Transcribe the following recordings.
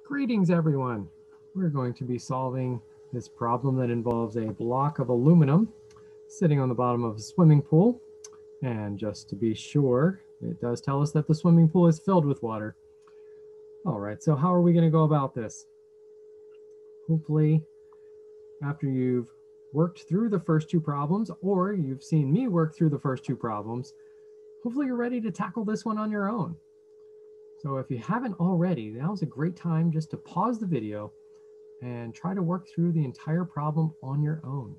Greetings, everyone. We're going to be solving this problem that involves a block of aluminum sitting on the bottom of a swimming pool. And just to be sure, it does tell us that the swimming pool is filled with water. All right, so how are we going to go about this? Hopefully, after you've worked through the first two problems, or you've seen me work through the first two problems, hopefully you're ready to tackle this one on your own. So if you haven't already, now's a great time just to pause the video and try to work through the entire problem on your own.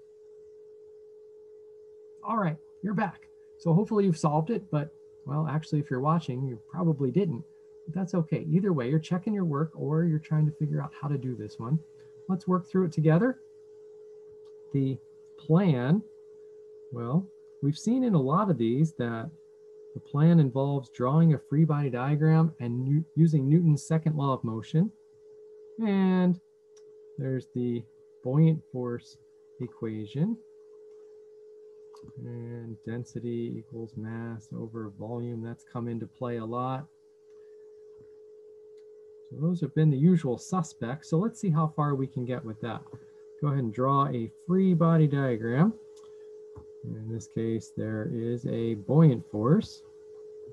All right, you're back. So hopefully you've solved it, but well, actually, if you're watching, you probably didn't. But that's okay. Either way, you're checking your work or you're trying to figure out how to do this one. Let's work through it together. The plan, well, we've seen in a lot of these that the plan involves drawing a free body diagram and using Newton's second law of motion. And there's the buoyant force equation. And density equals mass over volume. That's come into play a lot. So those have been the usual suspects. So let's see how far we can get with that. Go ahead and draw a free body diagram. In this case, there is a buoyant force.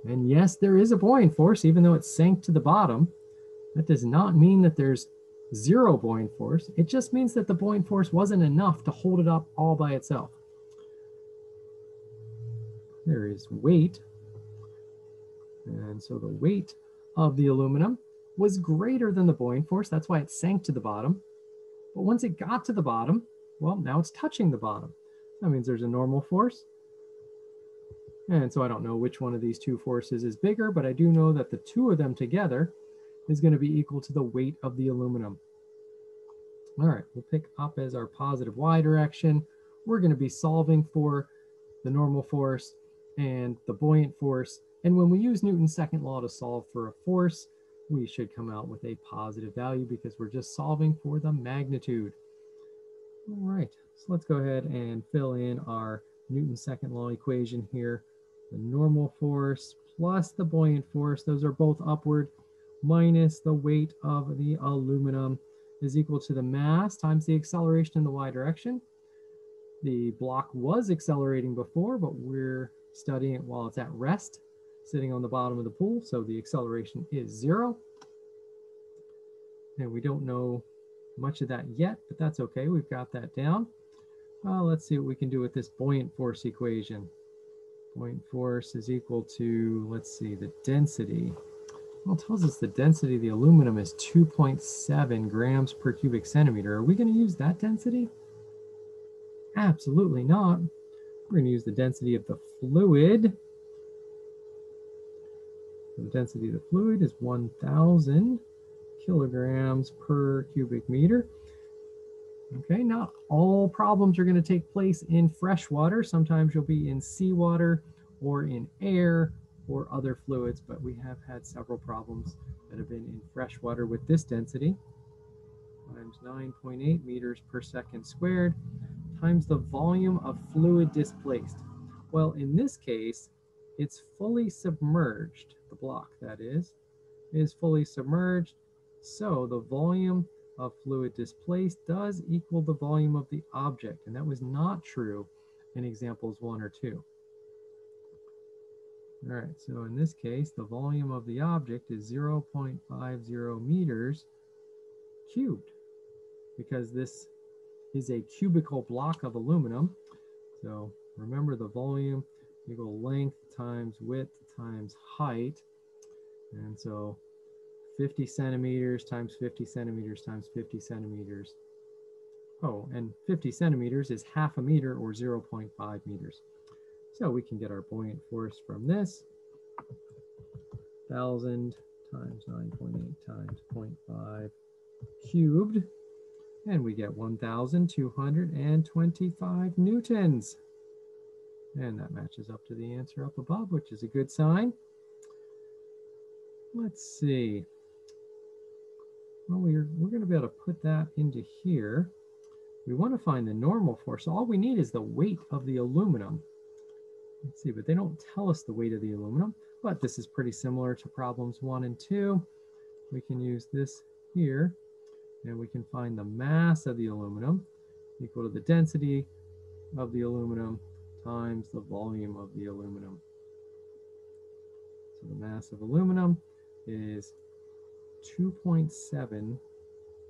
And yes, there is a buoyant force, even though it sank to the bottom. That does not mean that there's zero buoyant force. It just means that the buoyant force wasn't enough to hold it up all by itself. There is weight. And so the weight of the aluminum was greater than the buoyant force. That's why it sank to the bottom. But once it got to the bottom, well, now it's touching the bottom. That means there's a normal force. And so I don't know which one of these two forces is bigger, but I do know that the two of them together is going to be equal to the weight of the aluminum. All right, we'll pick up as our positive y direction. We're going to be solving for the normal force and the buoyant force. And when we use Newton's second law to solve for a force, we should come out with a positive value because we're just solving for the magnitude. All right, so let's go ahead and fill in our Newton's second law equation here. The normal force plus the buoyant force, those are both upward, minus the weight of the aluminum is equal to the mass times the acceleration in the y direction. The block was accelerating before, but we're studying it while it's at rest, sitting on the bottom of the pool, so the acceleration is 0. And we don't know much of that yet, but that's okay, we've got that down. Let's see what we can do with this buoyant force equation. Buoyant force is equal to, let's see, the density. Well, it tells us the density of the aluminum is 2.7 grams per cubic centimeter. Are we going to use that density? Absolutely not. We're going to use the density of the fluid. The density of the fluid is 1,000 kilograms per cubic meter. Okay, not all problems are going to take place in fresh water. Sometimes you'll be in seawater or in air or other fluids, but we have had several problems that have been in fresh water with this density, times 9.8 meters per second squared, times the volume of fluid displaced. Well, in this case, it's fully submerged. The block, that is fully submerged. So the volume of fluid displaced does equal the volume of the object, and that was not true in examples 1 or 2. All right, so in this case, the volume of the object is 0.50 meters cubed, because this is a cubical block of aluminum. So remember, the volume equal length times width times height, and so 50 centimeters times 50 centimeters times 50 centimeters. Oh, and 50 centimeters is half a meter, or 0.5 meters. So we can get our buoyant force from this. 1,000 times 9.8 times 0.5 cubed. And we get 1,225 newtons. And that matches up to the answer up above, which is a good sign. Let's see. Well, we're going to be able to put that into here. We want to find the normal force. So all we need is the weight of the aluminum. Let's see, but they don't tell us the weight of the aluminum. But this is pretty similar to problems 1 and 2. We can use this here, and we can find the mass of the aluminum equal to the density of the aluminum times the volume of the aluminum. So the mass of aluminum is 2.7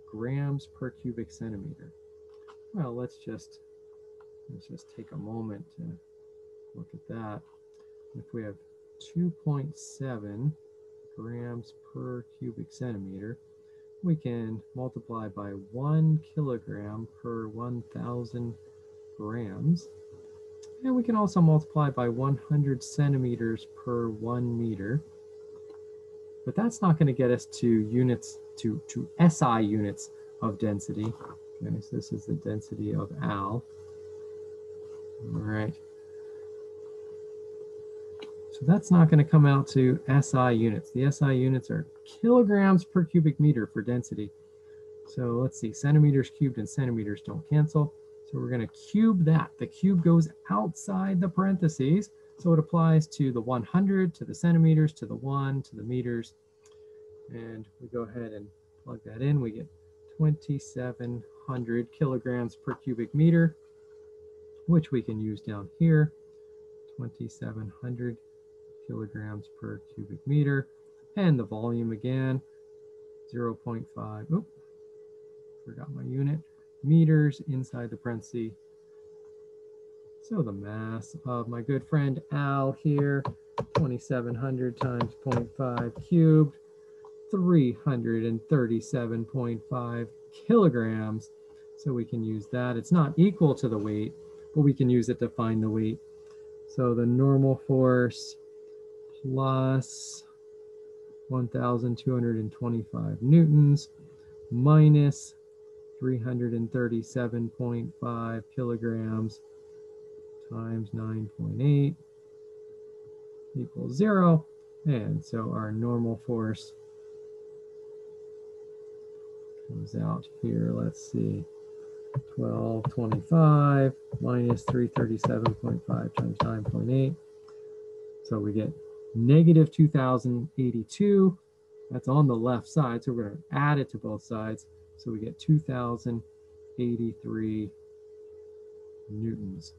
grams per cubic centimeter. Well, let's just take a moment to look at that. If we have 2.7 grams per cubic centimeter, we can multiply by 1 kilogram per 1,000 grams. And we can also multiply by 100 centimeters per 1 meter. But that's not going to get us to units, to SI units of density. Okay, so this is the density of Al. All right. So that's not going to come out to SI units. The SI units are kilograms per cubic meter for density. So let's see, centimeters cubed and centimeters don't cancel. So we're going to cube that. The cube goes outside the parentheses. So it applies to the 100, to the centimeters, to the 1, to the meters. And we go ahead and plug that in. We get 2,700 kilograms per cubic meter, which we can use down here. 2,700 kilograms per cubic meter. And the volume again, 0.5. Oop, forgot my unit. Meters inside the parenthesis. So the mass of my good friend Al here, 2,700 times 0.5 cubed, 337.5 kilograms. So we can use that. It's not equal to the weight, but we can use it to find the weight. So the normal force plus 1,225 newtons minus 337.5 kilograms times 9.8 equals 0. And so our normal force comes out here. Let's see, 1225 minus 337.5 times 9.8. So we get negative 2,082. That's on the left side. So we're going to add it to both sides. So we get 2,083 newtons.